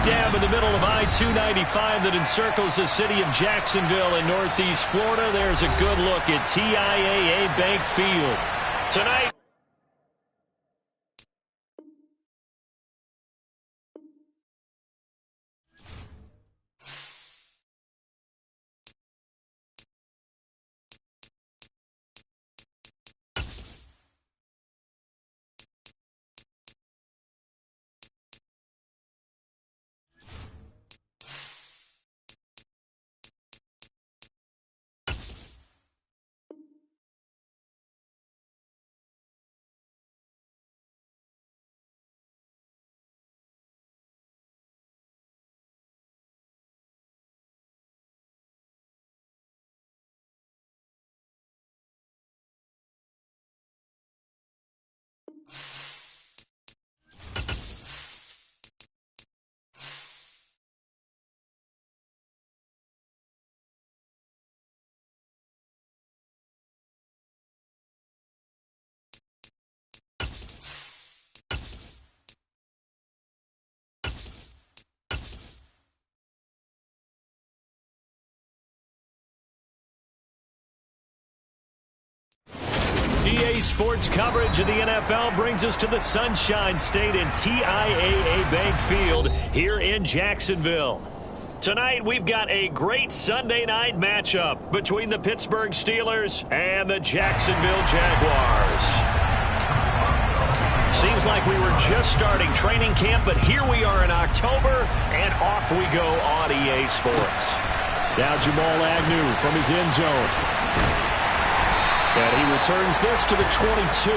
Smack dab in the middle of I-295 that encircles the city of Jacksonville in northeast Florida. There's a good look at TIAA Bank Field. Tonight, EA Sports coverage of the NFL brings us to the Sunshine State and TIAA Bank Field here in Jacksonville. Tonight, we've got a great Sunday night matchup between the Pittsburgh Steelers and the Jacksonville Jaguars. Seems like we were just starting training camp, but here we are in October, and off we go on EA Sports. Now Jamal Agnew from his end zone. And he returns this to the 22.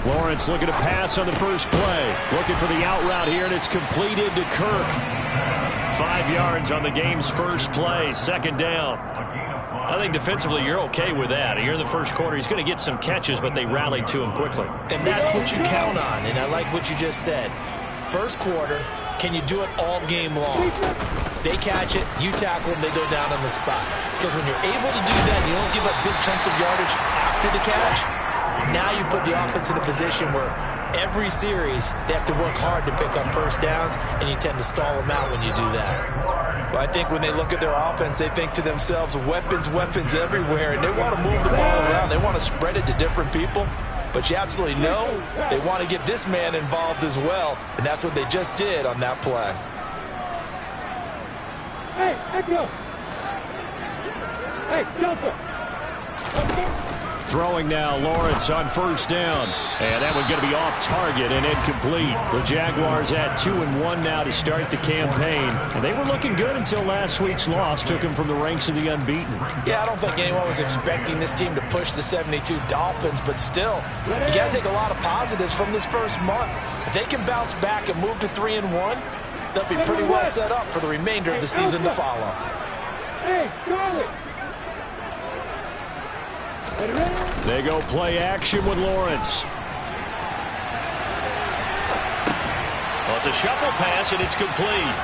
Lawrence looking to pass on the first play. Looking for the out route here, and it's completed to Kirk. 5 yards on the game's first play, second down. I think defensively you're okay with that. Here in the first quarter, he's going to get some catches, but they rallied to him quickly. And that's what you count on, and I like what you just said. First quarter, can you do it all game long? They catch it, you tackle them, they go down on the spot. Because when you're able to do that, you don't give up big chunks of yardage after the catch. Now you put the offense in a position where every series they have to work hard to pick up first downs, and you tend to stall them out when you do that. Well, I think when they look at their offense, they think to themselves, weapons, weapons everywhere, and they want to move the ball around. They want to spread it to different people. But you absolutely know they want to get this man involved as well, and that's what they just did on that play. Hey, go. Hey, jumper. Throwing now, Lawrence on first down. And that one's going to be off target and incomplete. The Jaguars at 2-1 now to start the campaign. And they were looking good until last week's loss took them from the ranks of the unbeaten. Yeah, I don't think anyone was expecting this team to push the 72 Dolphins, but still, you got to take a lot of positives from this first month. If they can bounce back and move to 3-1, they'll be pretty well set up for the remainder of the season to follow. Hey, Charlie! They go play action with Lawrence. Well, it's a shuffle pass, and it's complete.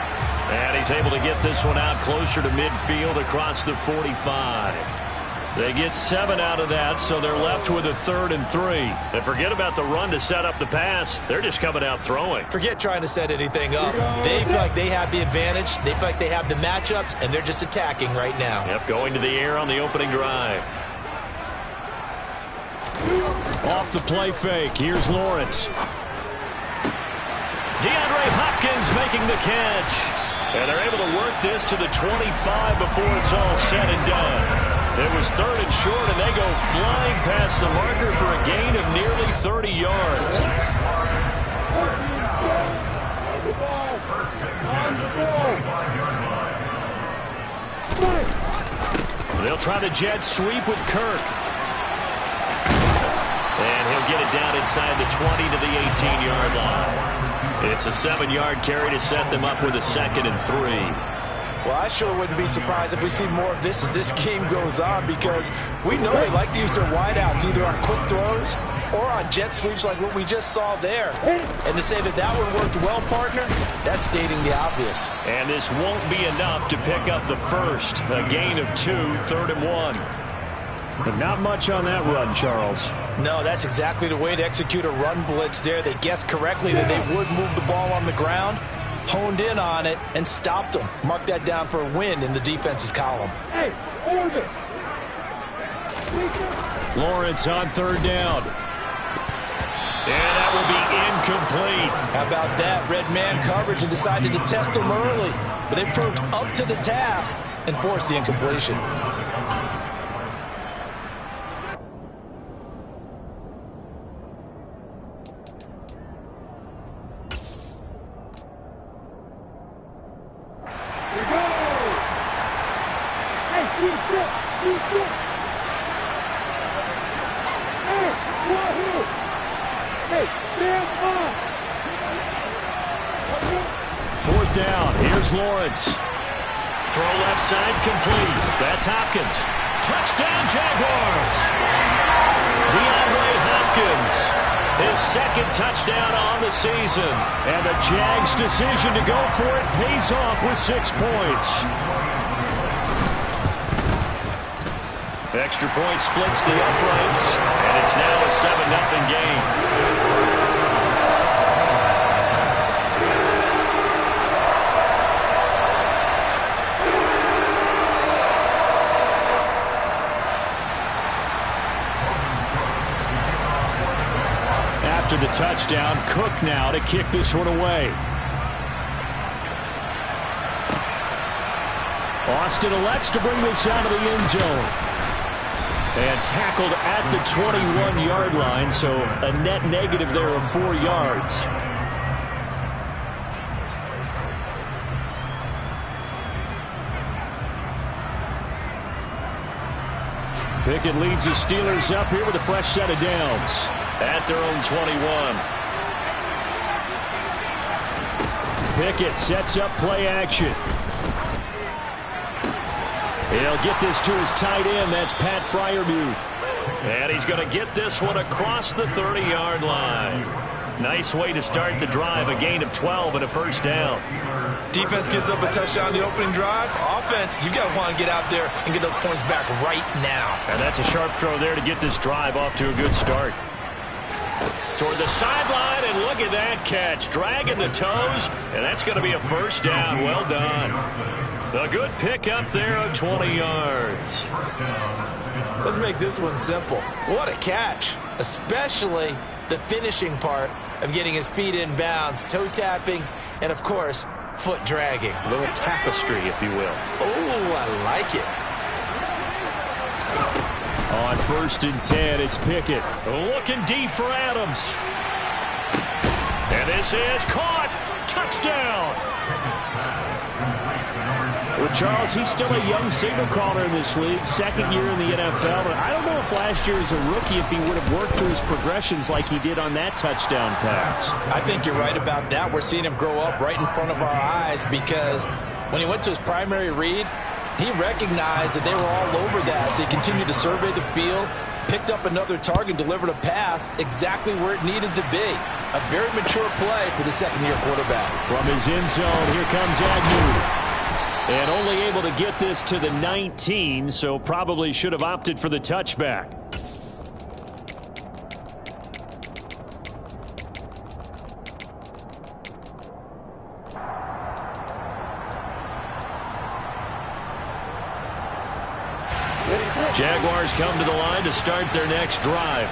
And he's able to get this one out closer to midfield across the 45. They get 7 out of that, so they're left with a 3rd and 3. And forget about the run to set up the pass. They're just coming out throwing. Forget trying to set anything up. They feel like they have the advantage. They feel like they have the matchups, and they're just attacking right now. Yep, going to the air on the opening drive. Off the play fake. Here's Lawrence. DeAndre Hopkins making the catch. And they're able to work this to the 25 before it's all said and done. It was 3rd and short, and they go flying past the marker for a gain of nearly 30 yards. They'll try the jet sweep with Kirk. And he'll get it down inside the 20 to the 18-yard line. It's a 7-yard carry to set them up with a 2nd and 3. Well, I sure wouldn't be surprised if we see more of this as this game goes on, because we know they like to use their wideouts either on quick throws or on jet sweeps like what we just saw there. And to say that that one worked well, partner, that's stating the obvious. And this won't be enough to pick up the first. A gain of 2, 3rd and 1. But not much on that run, Charles. No, that's exactly the way to execute a run blitz there. They guessed correctly that they would move the ball on the ground, honed in on it, and stopped them. Mark that down for a win in the defense's column. Hey, order. Lawrence on 3rd down. And that will be incomplete. How about that? Red man coverage and decided to test them early. But they proved up to the task and forced the incompletion. Lawrence. Throw left side complete. That's Hopkins. Touchdown Jaguars. DeAndre Hopkins. His 2nd touchdown on the season. And the Jags' decision to go for it pays off with 6 points. Extra point splits the uprights. And it's now a 7-0 game. After the touchdown, Cook now to kick this one away. Austin elects to bring this out of the end zone. And tackled at the 21-yard line, so a net negative there of 4 yards. Pickett leads the Steelers up here with a fresh set of downs. At their own 21. Pickett sets up play action. He'll get this to his tight end. That's Pat Freiermuth. And he's going to get this one across the 30-yard line. Nice way to start the drive. A gain of 12 and a 1st down. Defense gives up a touchdown the opening drive. Offense, you got to want to get out there and get those points back right now. And that's a sharp throw there to get this drive off to a good start. Toward the sideline, and look at that catch. Dragging the toes, and that's going to be a 1st down. Well done. A good pick up there of 20 yards. Let's make this one simple. What a catch, especially the finishing part of getting his feet in bounds, toe tapping, and, of course, foot dragging. A little tapestry, if you will. Oh, I like it. On 1st and 10, it's Pickett. Looking deep for Adams. And this is caught. Touchdown. Well, Charles, he's still a young signal caller in this league. 2nd year in the NFL. But I don't know if last year as a rookie, if he would have worked through his progressions like he did on that touchdown pass. I think you're right about that. We're seeing him grow up right in front of our eyes, because when he went to his primary read, he recognized that they were all over that, so he continued to survey the field, picked up another target, delivered a pass exactly where it needed to be. A very mature play for the 2nd-year quarterback. From his end zone, here comes Agnew. And only able to get this to the 19, so probably should have opted for the touchback. Jaguars come to the line to start their next drive.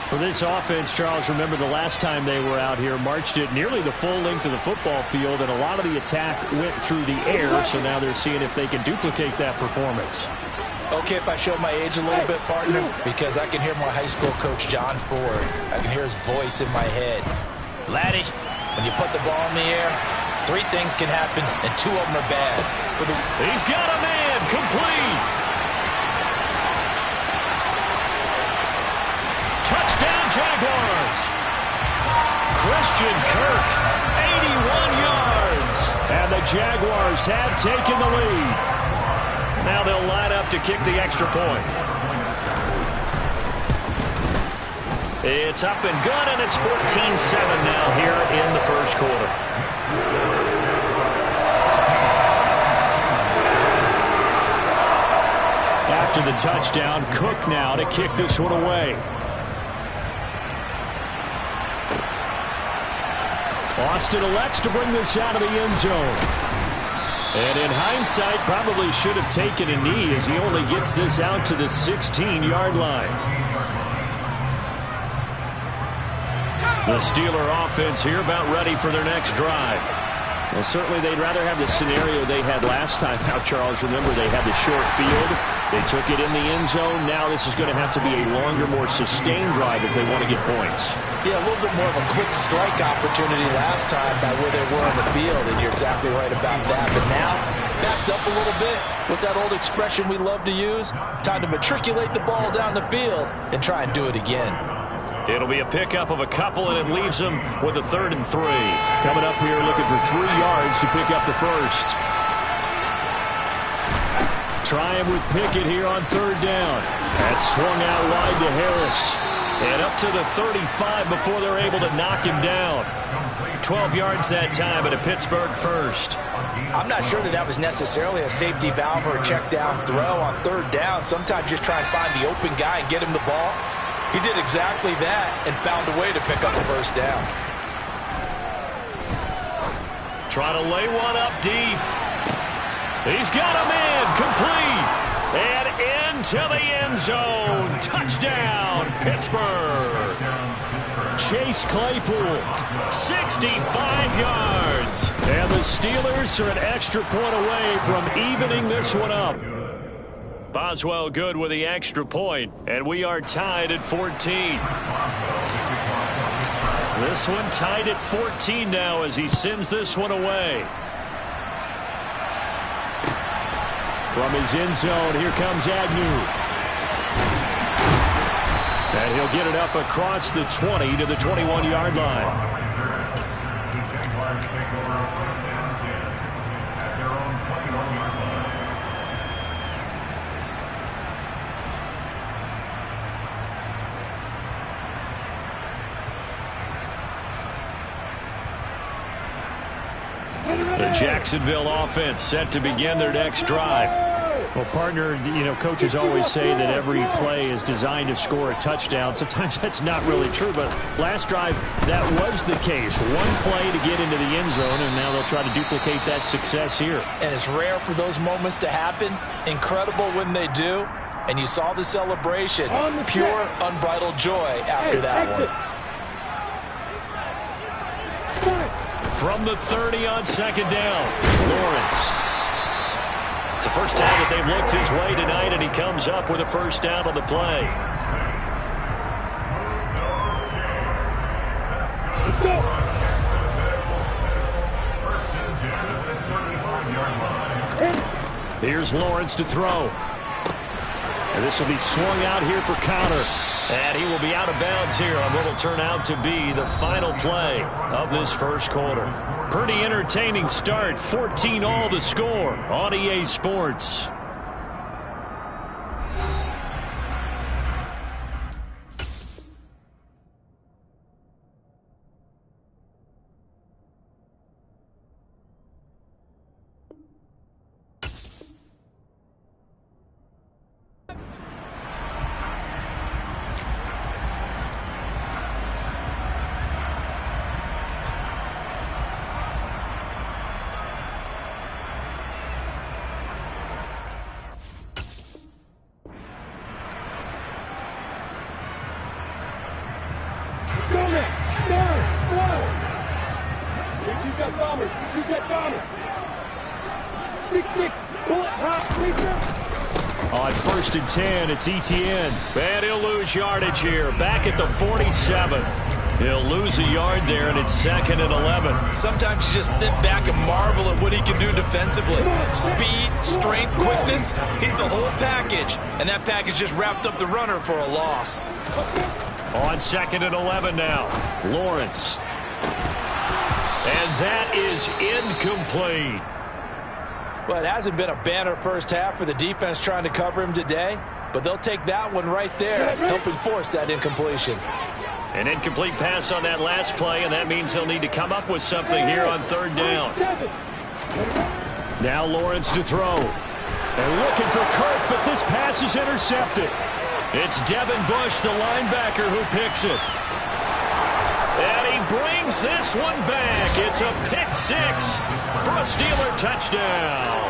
For this offense, Charles, remember the last time they were out here, marched it nearly the full length of the football field, and a lot of the attack went through the air, so now they're seeing if they can duplicate that performance. Okay, if I show my age a little bit, partner, because I can hear my high school coach, John Ford. I can hear his voice in my head. Laddie, when you put the ball in the air, 3 things can happen, and 2 of them are bad. He's got a man, complete. Touchdown, Jaguars. Christian Kirk, 81 yards. And the Jaguars have taken the lead. Now they'll line up to kick the extra point. It's up and good, and it's 14-7 now here in the first quarter. After the touchdown, Cook now to kick this one away. Austin elects to bring this out of the end zone. And in hindsight, probably should have taken a knee as he only gets this out to the 16-yard line. The Steeler offense here about ready for their next drive. Well, certainly they'd rather have the scenario they had last time. Now, Charles, remember, they had the short field. They took it in the end zone. Now this is going to have to be a longer, more sustained drive if they want to get points. Yeah, a little bit more of a quick strike opportunity last time by where they were on the field, and you're exactly right about that. But now, backed up a little bit. What's that old expression we love to use? Time to matriculate the ball down the field and try and do it again. It'll be a pickup of a couple, and it leaves them with a 3rd and 3. Coming up here looking for 3 yards to pick up the first. Trying with Pickett here on 3rd down. That swung out wide to Harris. And up to the 35 before they're able to knock him down. 12 yards that time, but a Pittsburgh first. I'm not sure that was necessarily a safety valve or a check down throw on 3rd down. Sometimes just try and find the open guy and get him the ball. He did exactly that and found a way to pick up the first down. Trying to lay one up deep. He's got him in, complete, and into the end zone. Touchdown, Pittsburgh. Chase Claypool, 65 yards. And the Steelers are an extra point away from evening this one up. Boswell good with the extra point, and we are tied at 14. This one tied at 14 now as he sends this one away. From his end zone, here comes Agnew. And he'll get it up across the 20 to the 21-yard line. The Jacksonville offense set to begin their next drive. Well, partner, coaches always say that every play is designed to score a touchdown. Sometimes that's not really true, but last drive, that was the case. One play to get into the end zone, and now they'll try to duplicate that success here. And it's rare for those moments to happen. Incredible when they do. And you saw the celebration. Pure, unbridled joy after that one. From the 30 on 2nd down, Lawrence. It's the first time that they've looked his way tonight, and he comes up with a first down on the play. Here's Lawrence to throw. And this will be swung out here for Connor. And he will be out of bounds here on what will turn out to be the final play of this first quarter. Pretty entertaining start. 14-all the score on EA Sports. On 1st and 10, it's Etienne. And he'll lose yardage here. Back at the 47. He'll lose a yard there, and it's 2nd and 11. Sometimes you just sit back and marvel at what he can do defensively. Speed, strength, quickness. He's the whole package. And that package just wrapped up the runner for a loss. On 2nd and 11 now. Lawrence. And that is incomplete. Well, it hasn't been a banner first half for the defense trying to cover him today, but they'll take that one right there, helping force that incompletion. An incomplete pass on that last play, and that means they'll need to come up with something here on third down. Now Lawrence to throw. They're looking for Kirk, but this pass is intercepted. It's Devin Bush, the linebacker, who picks it. And he brings this one back. It's a pick six for a Steeler touchdown.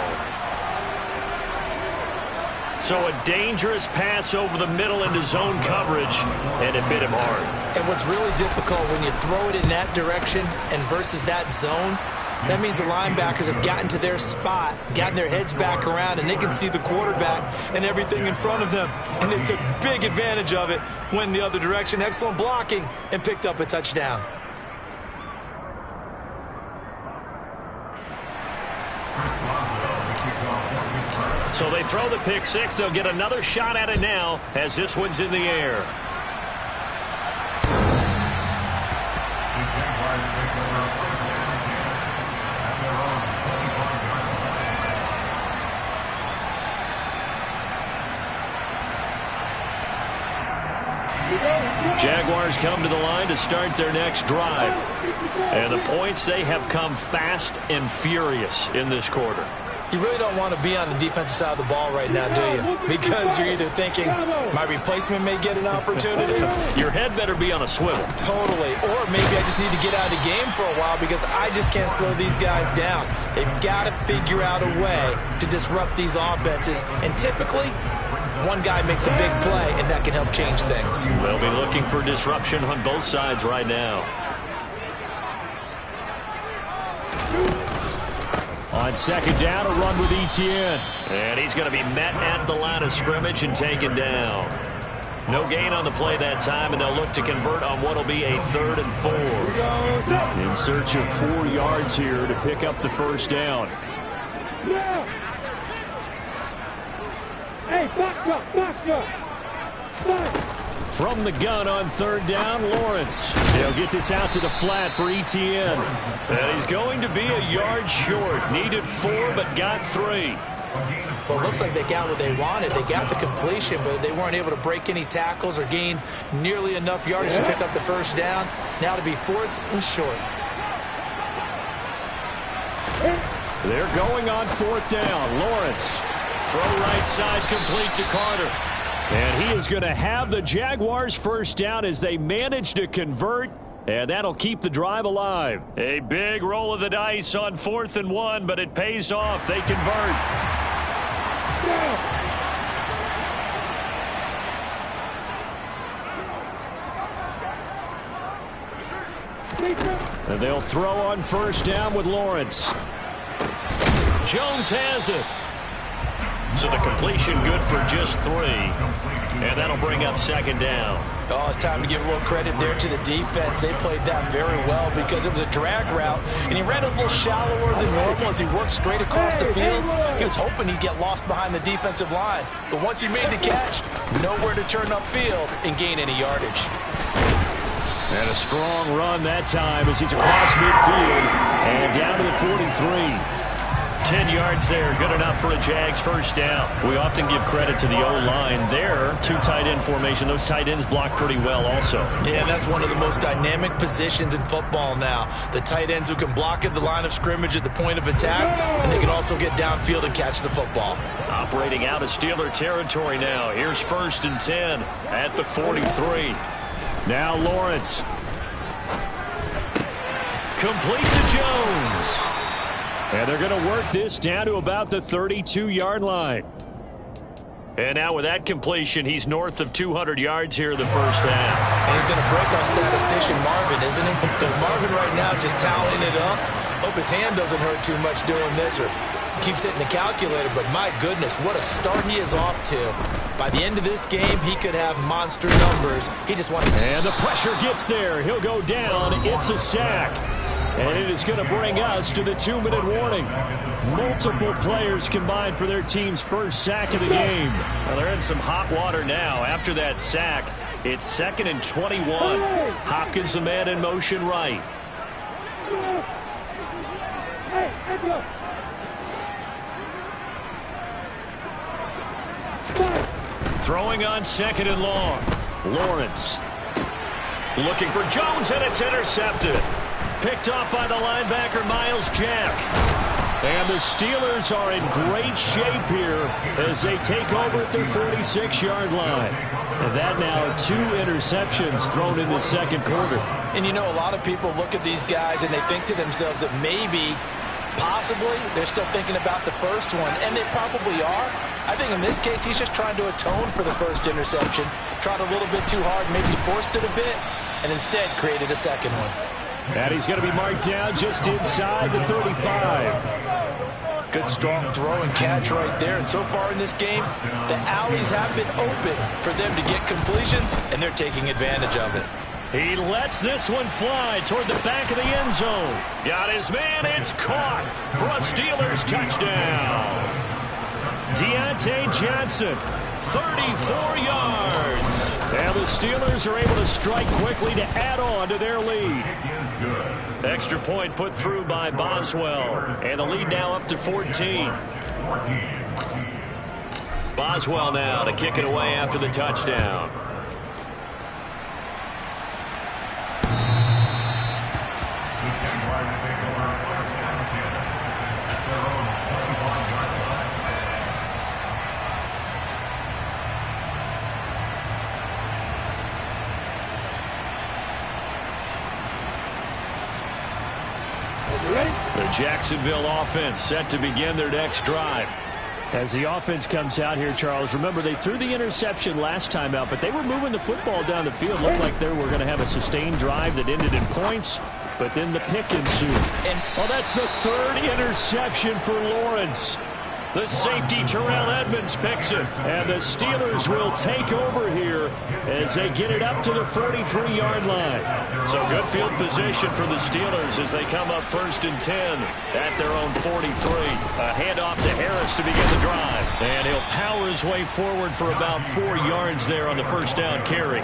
So a dangerous pass over the middle into zone coverage, and it hit him hard. And what's really difficult when you throw it in that direction and versus that zone, that means the linebackers have gotten to their spot, gotten their heads back around, and they can see the quarterback and everything in front of them. And they took big advantage of it, went the other direction, excellent blocking, and picked up a touchdown. So they throw the pick six. They'll get another shot at it now as this one's in the air. Jaguars come to the line to start their next drive. And the points, they have come fast and furious in this quarter. You really don't want to be on the defensive side of the ball right now, do you? Because you're either thinking, my replacement may get an opportunity. Your head better be on a swivel. Totally. Or maybe I just need to get out of the game for a while because I just can't slow these guys down. They've got to figure out a way to disrupt these offenses. And typically, one guy makes a big play, and that can help change things. They'll be looking for disruption on both sides right now. On second down, a run with Etienne. And he's going to be met at the line of scrimmage and taken down. No gain on the play that time, and they'll look to convert on what will be a 3rd and 4. In search of 4 yards here to pick up the first down. Hey, box up. From the gun on third down, Lawrence. They'll get this out to the flat for Etienne. And he's going to be a yard short. Needed 4, but got 3. Well, it looks like they got what they wanted. They got the completion, but they weren't able to break any tackles or gain nearly enough yardage to pick up the first down. Now to be 4th and short. They're going on 4th down. Lawrence. Throw right side complete to Carter. And he is going to have the Jaguars first down as they manage to convert. And that'll keep the drive alive. A big roll of the dice on 4th and 1, but it pays off. They convert. And they'll throw on first down with Lawrence. Jones has it. So the completion good for just 3. And that'll bring up second down. Oh, it's time to give a little credit there to the defense. They played that very well because it was a drag route, and he ran a little shallower than normal as he worked straight across the field. He was hoping he'd get lost behind the defensive line. But once he made the catch, nowhere to turn upfield and gain any yardage. And a strong run that time as he's across midfield and down to the 43. 10 yards there, good enough for a Jags first down. We often give credit to the O-line there. 2 tight end formation. Those tight ends block pretty well also. Yeah, and that's one of the most dynamic positions in football now. The tight ends who can block at the line of scrimmage at the point of attack, and they can also get downfield and catch the football. Operating out of Steeler territory now. Here's 1st and 10 at the 43. Now Lawrence. Complete to Jones. And they're going to work this down to about the 32-yard line. And now with that completion, he's north of 200 yards here in the first half. And he's going to break our statistician Marvin, isn't he? Because Marvin right now is just tallying it up. Hope his hand doesn't hurt too much doing this or keeps hitting the calculator. But my goodness, what a start he is off to. By the end of this game, he could have monster numbers. He just wanted. And the pressure gets there. He'll go down. It's a sack. And it is going to bring us to the 2-minute warning. Multiple players combined for their team's first sack of the game. Well, they're in some hot water now. After that sack, it's 2nd and 21. Hopkins, the man in motion right. Throwing on 2nd and long. Lawrence. Looking for Jones, and it's intercepted. Picked off by the linebacker, Miles Jack. And the Steelers are in great shape here as they take over at their 46-yard line. And that now 2 interceptions thrown in the second quarter. And you know, a lot of people look at these guys and they think to themselves that maybe, possibly, they're still thinking about the first one. And they probably are. I think in this case, he's just trying to atone for the first interception. Tried a little bit too hard, maybe forced it a bit, and instead created a second one. And he's going to be marked down just inside the 35. Good, strong throw and catch right there. And so far in this game, the alleys have been open for them to get completions, and they're taking advantage of it. He lets this one fly toward the back of the end zone. Got his man. It's caught for a Steelers touchdown. Deontay Johnson, 34 yards. And the Steelers are able to strike quickly to add on to their lead. Extra point put through by Boswell. And the lead now up to 14. Boswell now to kick it away after the touchdown. The Jacksonville offense set to begin their next drive. As the offense comes out here, Charles, remember they threw the interception last time out, but they were moving the football down the field. Looked like they were going to have a sustained drive that ended in points, but then the pick ensued. Oh, that's the 3rd interception for Lawrence. The safety, Terrell Edmonds, picks it. And the Steelers will take over here as they get it up to the 43-yard line. So good field position for the Steelers as they come up 1st and 10 at their own 43. A handoff to Harris to begin the drive. And he'll power his way forward for about 4 yards there on the first down carry.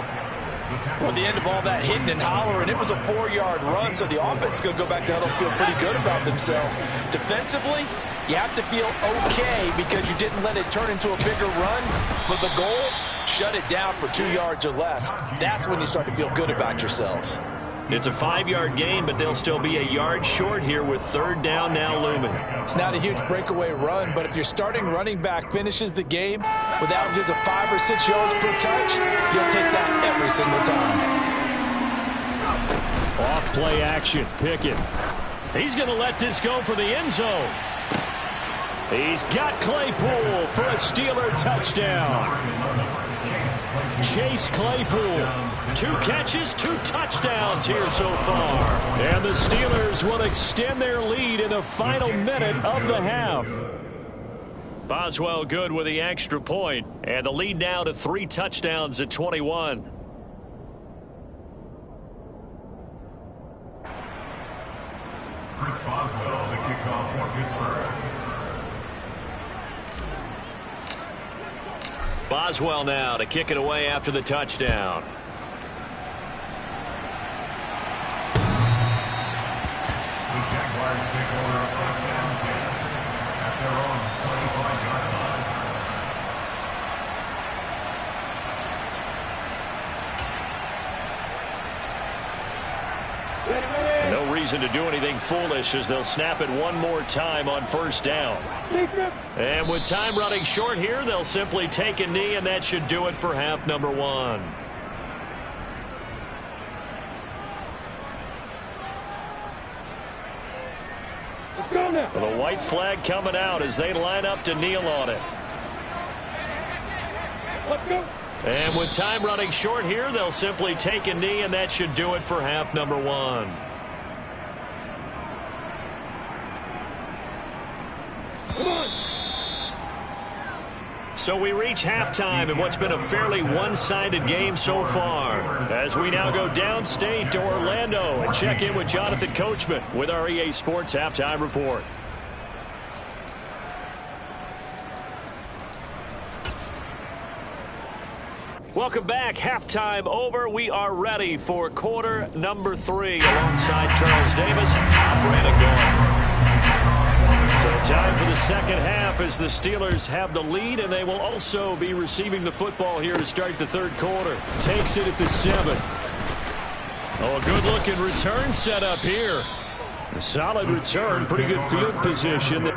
Well, at the end of all that hitting and hollering, it was a 4-yard run, so the offense is going to go back down and feel pretty good about themselves. Defensively, you have to feel okay because you didn't let it turn into a bigger run, but the goal, shut it down for 2 yards or less. That's when you start to feel good about yourselves. It's a 5-yard gain, but they'll still be a yard short here with 3rd down now looming. It's not a huge breakaway run, but if your starting running back finishes the game with averages of 5 or 6 yards per touch, you'll take that every single time. Off play action, Pickett. He's going to let this go for the end zone. He's got Claypool for a Steeler touchdown. Chase Claypool, 2 catches, 2 touchdowns here so far. And the Steelers will extend their lead in the final minute of the half. Boswell good with the extra point, and the lead now to 3 touchdowns at 21. Chris Boswell, the kickoff for Pittsburgh. Boswell now to kick it away after the touchdown. The Jaguars take over a 1st and 10 at their own 25-yard line. No reason to do anything foolish as they'll snap it one more time on 1st down. And with time running short here, they'll simply take a knee, and that should do it for half number 1. Let's go now. Well, the white flag coming out as they line up to kneel on it. Let's go. And with time running short here, they'll simply take a knee, and that should do it for half number 1. Come on. So we reach halftime in what's been a fairly one-sided game so far. As we now go downstate to Orlando and check in with Jonathan Coachman with our EA Sports Halftime Report. Welcome back. Halftime over. We are ready for quarter number 3 alongside Charles Davis. I'm Brandon Gordon. So Time for the second half as the Steelers have the lead, and they will also be receiving the football here to start the third quarter. Takes it at the 7. Oh, a good-looking return set up here. A solid return, pretty good field position.